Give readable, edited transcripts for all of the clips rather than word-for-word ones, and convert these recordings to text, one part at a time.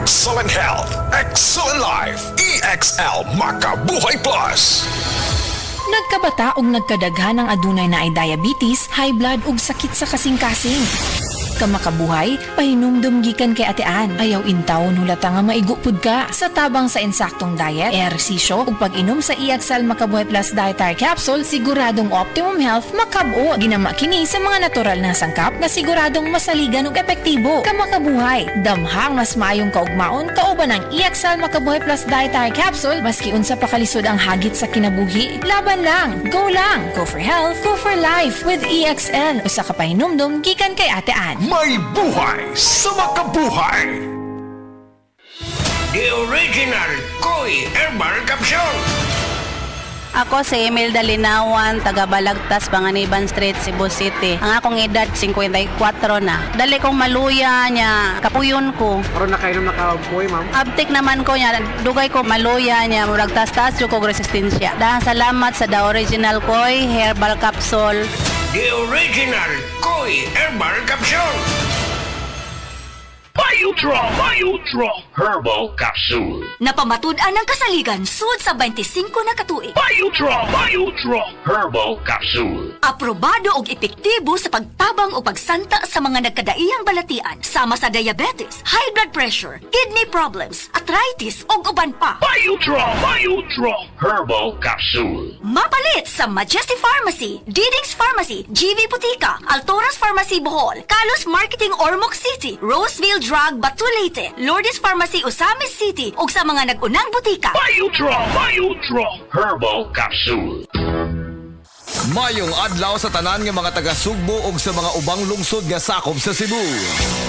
Excellent health, excellent life. EXL Makabuhay Plus. Nagkabata ug nagkadaghan ang adunay na ay diabetes, high blood ug sakit sa kasing-kasing. Kamakabuhay, pahinumdum gikan kay atean. Ayaw intaw hulata nga maigupod ka. Sa tabang sa insaktong diet, ehersisyo ug pag-inom sa EXL Makabuhay Plus Dietary Capsule, siguradong optimum health makab-o. Ginama kini sa mga natural na sangkap na siguradong masaligan ug epektibo. Kamakabuhay, damhang mas maayong kaugmaon kauban ang EXL Makabuhay Plus Dietary Capsule maski unsa pa kalisod ang hagit sa kinabuhi. Laban lang, go lang. Go for health, go for life with EXL. Usa ka pahinumdum gikan kay atean. May buhay sa makabuhay. The original Koi Herbal Capsule. Ako si Imelda Linawan, taga Balagtas, Panganiban Street, Cebu City. Ang akong edad 54 na. Dali kong maluya niya, kapuyon ko. Karon nakainom na kapoy, ma'am. Abtik naman ko niya, dugay ko maluya niya, murag tas-tas yung kong resistensya. Dahil salamat sa The Original Koi Herbal Capsule. The original Koi Herbal Capsule. Biotro Herbal Capsule. Napamatud-an ng kasaligan sud sa 25 na katuig. Biotro Herbal Capsule. Aprobado og epektibo sa pagtabang o pagsanta sa mga nagkadaiyang balatian sama sa diabetes, high blood pressure, kidney problems, arthritis ug uban pa. Biotro Herbal Capsule. Mapalit sa Majesty Pharmacy, Diding's Pharmacy, GV Butika, Altoras Pharmacy Bohol, Kalos Marketing Ormoc City, Roseville Drug Batulete, Lourdes Pharmacy Osamis City ug sa mga nag-unang butika. Biotro Herbal Capsule. Mayong adlaw sa tanan nga mga taga-Sugbo ug sa mga ubang lungsod nga sakop sa Cebu.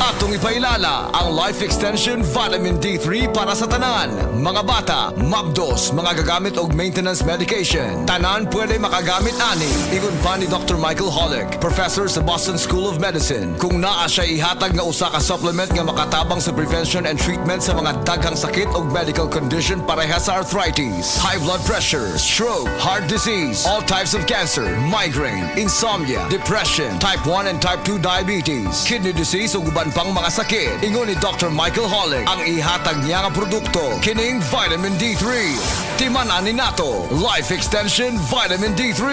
Atong ipailala ang Life Extension Vitamin D3 para sa tanan. Mga bata, mabdos, mga gagamit og maintenance medication. Tanan pwede makagamit ani. Ingon pa ni Dr. Michael Holick, professor sa Boston School of Medicine. Kung naa siya ihatag nga usa ka supplement nga makatabang sa prevention and treatment sa mga daghang sakit ug medical condition pareha sa arthritis, high blood pressure, stroke, heart disease, all types of cancer, migraine, insomnia, depression, type 1 and type 2 diabetes, kidney disease ug uban pang mga sakit. Ingon ni Dr. Michael Holick, ang ihatag niya nga produkto kining Vitamin D3. Timan-ani nato, Life Extension Vitamin D3.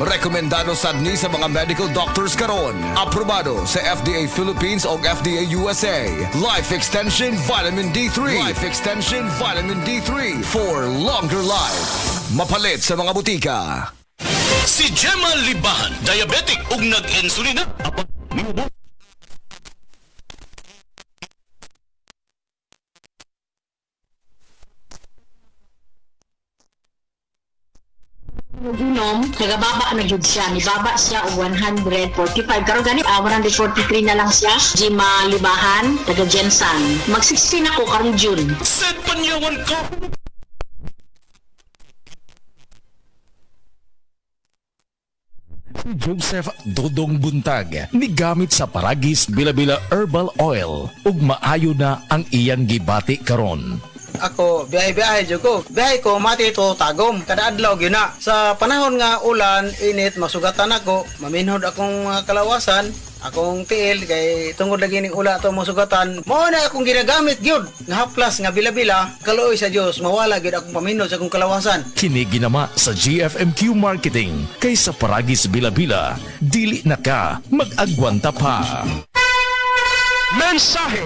Rekomendado sad ni sa mga medical doctors karon. Aprobado sa FDA Philippines ug FDA USA. Life Extension Vitamin D3. Life Extension Vitamin D3 for longer life. Mapalit sa mga butika. Si Gemma Libahan, diabetic ug nag-insulina. Apa? Minubo? Ginom, nagababa na jud siya. Nibaba siya og 145. Karon gani 143 na lang siya. Gemma Libahan, taga Jensan. Mag-16 ako karong June. Set panyawan ko! Joseph Dodong Buntag nigamit sa Paragis Bila-Bila Herbal Oil ug maayo na ang iyang gibati karon. Ako, biyahe-biyahe jud ko. Biyahe ko mati to tagom kada adlaw gyud na. Sa panahon nga ulan, init, masugatan ako, maminhod akong kalawasan, akong tiil kay tungod lagi ning ula to masugatan. Mao na akong ginagamit gyud nga haplas nga bila-bila. Kaluoy sa Dios, mawala gyud akong paminhod sa akong kalawasan. Kini ginama sa GFMQ Marketing kay sa Paragis Bila-Bila dili na ka mag-agwanta pa. Mensahe!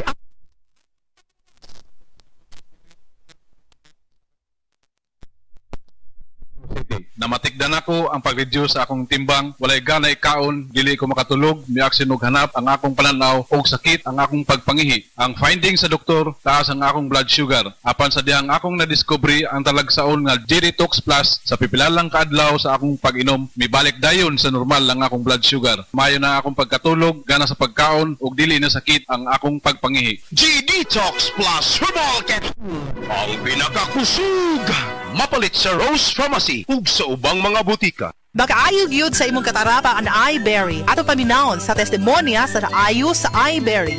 Namatigdan ako ang pag-reduce sa akong timbang, walay ganay kaon, dili ko makatulog, miaksin og hanap ang akong pananaw og sakit ang akong pagpangihi. Ang finding sa doktor, taas ang akong blood sugar. Apan sa dihang akong nadiscovery ang talagsaon nga G-Detox Plus sa pipilalang kaadlaw sa akong pag-inom, mibalik dayon sa normal ang akong blood sugar. Mayo na akong pagkatulog, gana sa pagkaon ug dili na sakit ang akong pagpangihi. G-Detox Plus Herbal Capsule ang pinakakusug mapalit sa Rose Pharmacy ug sa ubang mga butika. Makaayog yun sa imong katarapa ang iBerry ato paminawon sa testimonya sa naayo sa iBerry.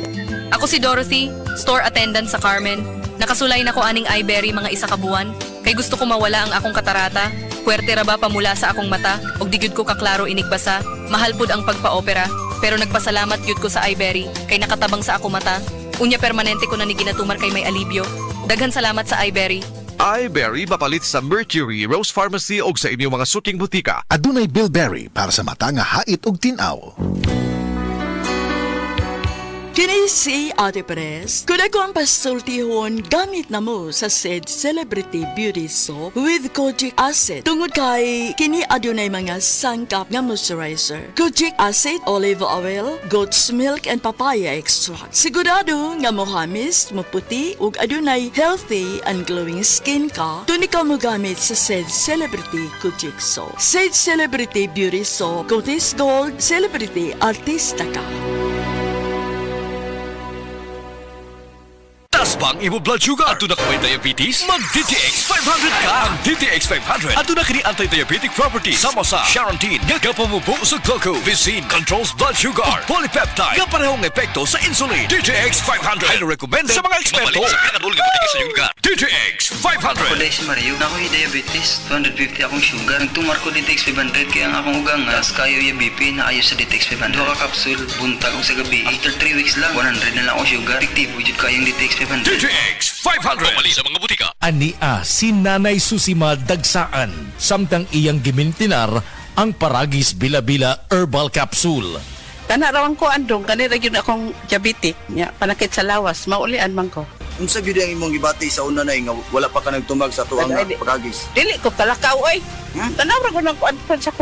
Ako si Dorothy, store attendant sa Carmen. Nakasulay na ko aning iBerry mga isa ka buwan. Kay gusto ko mawala ang akong katarata. Puwerte ra ba pamula sa akong mata og di gyud ko kaklaro inigbasa. Mahal pud ang pagpa-opera pero nagpasalamat gyud ko sa iBerry kay nakatabang sa ako mata. Unya permanente ko na ni ginatumar kay may alibyo. Daghan salamat sa iBerry. iBerry mapalit sa Mercury, Rose Pharmacy o sa inyong mga suking butika. Adunay Bilberry para sa mata nga hait ug tinaw. Kini si Ate Pres. Kung ako ang pasultihon, gamit na mo sa said Celebrity Beauty Soap with Kojic Acid. Tungod kay kini adunay mga sangkap nga moisturizer. Kojic Acid, olive oil, goat's milk, and papaya extract. Sigurado nga mohamis, maputi, ug adunay healthy and glowing skin ka, dun ikaw mo gamit sa said Celebrity Kojic Soap. Said Celebrity Beauty Soap, Cotis Gold, Celebrity Artista ka. Taas bang imo blood sugar? Ato na ka may diabetes? Mag-DTX 500 ka! Ang DTX 500 ato na kini anti-diabetic properties sama sa Charantin nga kapamubo sa glucose, Vicin controls blood sugar, ug polypeptide nga parehong epekto sa insulin. DTX 500 highly recommended sa mga eksperto. DTX 500. Ako dahil si Mario, na ako'y diabetes, 250 akong sugar. Nagtumar ko DTX 500 kaya ang akong ugang as kayo yung BP na ayos sa DTX 500. Duha ka kapsul, buntag o sa gabi. After 3 weeks lang, 100 na lang akong sugar. Aktibo jud kayong DTX 500. DTX 500 pamali sa mga butika. Ania si Nanay Susima Dagsaan samtang iyang gimintinar ang Paragis Bila-Bila Herbal Capsule. Tanarawan ko andong kanira yun akong diabetic nya panakit sa lawas maulian man ko. Unsa gyud ang imong gibati sa una nay nga wala pa ka nagtumag sa tuang Paragis? Dili ko talakaw oy. Tanawra ko nang kuan sa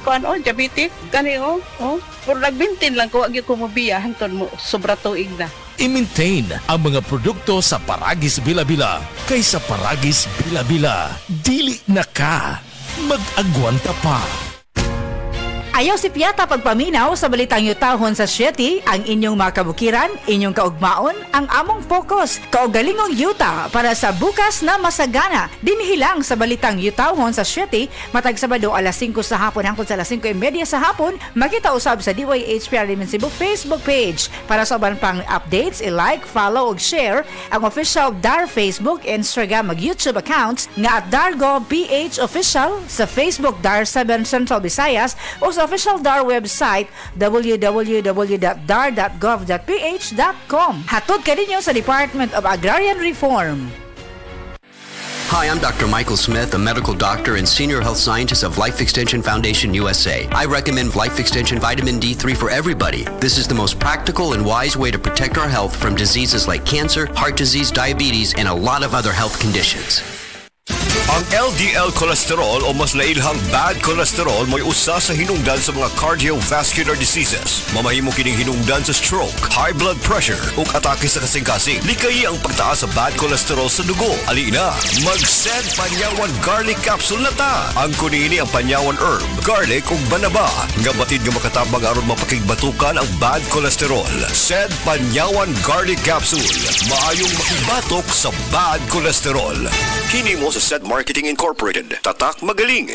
kuan diabetic kani puro nagbintin lang ko agi ko mobiya hanton mo sobra tuig na. I-maintain ang mga produkto sa Paragis Bila-Bila kaysa Paragis Bila-Bila. Dili na ka. Mag-agwanta pa. Ayaw si Piata pagpaminaw sa balitang yutahon sa Sieti, ang inyong mga kabukiran, inyong kaugmaon, ang among focus, kaugalingong yuta para sa bukas na masagana. Dinhilang sa balitang yutahon sa Sieti, matag Sabado alas 5 sa hapon hangtod sa alas 5:30 sa hapon, makita usab sa DYHP Alimen Cebu Facebook page. Para sa uban pang updates, i-like, follow ug share ang official DAR Facebook, Instagram ug YouTube accounts nga @DarGo PH Official sa Facebook DAR 7 Central Visayas o sa official DAR website www.dar.gov.ph.com. Hatod ka ninyo sa Department of Agrarian Reform. Hi, I'm Dr. Michael Smith, a medical doctor and senior health scientist of Life Extension Foundation USA. I recommend Life Extension Vitamin D3 for everybody. This is the most practical and wise way to protect our health from diseases like cancer, heart disease, diabetes, and a lot of other health conditions. Ang LDL cholesterol o mas lailhang bad cholesterol mo'y usa sa hinungdan sa mga cardiovascular diseases. Mamahimo kining hinungdan sa stroke, high blood pressure ug atake sa kasing-kasing. Likayi ang pagtaas sa bad cholesterol sa dugo. Alina, mag-Sed Panyawan Garlic Capsule na ta. Ang kunini ang Panyawan herb, garlic ug banaba nga batid nga makatabang aron mapakigbatukan ang bad cholesterol. Sed Panyawan Garlic Capsule, maayong makibatok sa bad cholesterol. Kini mo sa Sed Marketing Incorporated. Tatak magaling.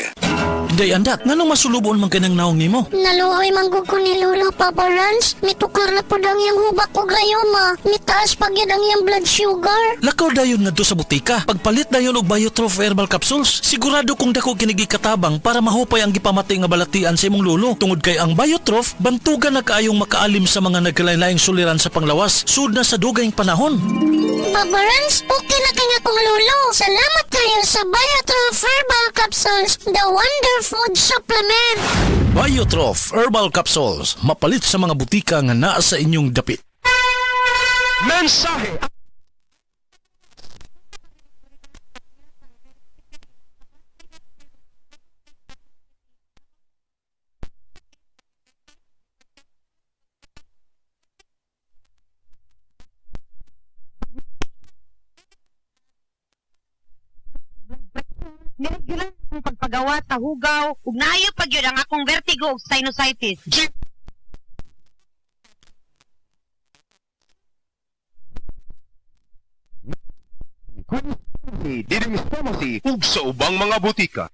Day andat, nganong masulubon man kanang naong nimo? Naluoy manggug ko ni Lolo Papa Rans. Mitukar na po ang iyang hubak ko gayoma. Mitaas pag yan ang iyang blood sugar. Lakaw dayon na do sa butika. Pagpalit dayon og Biotrof Herbal Capsules. Sigurado kung dako kinigi katabang para mahupay ang gipamatay nga balatian sa imong lolo. Tungod kay ang Biotrof, bantugan na kaayong makaalim sa mga nagkalain-laing suliran sa panglawas. Sud na sa dugayng panahon. Papa Rans, okay na kaya kong lolo. Salamat kayo sa Biotrof Herbal Capsules, the wonder food supplement. Biotrof Herbal Capsules, mapalit sa mga butika nga naa sa inyong dapit. Mensahe! Nilagyan ang pagpagawa sa hugaw ug naayo pag yun ang akong vertigo ug sinusitis. Didn't pharmacy ug sa ubang mga butika.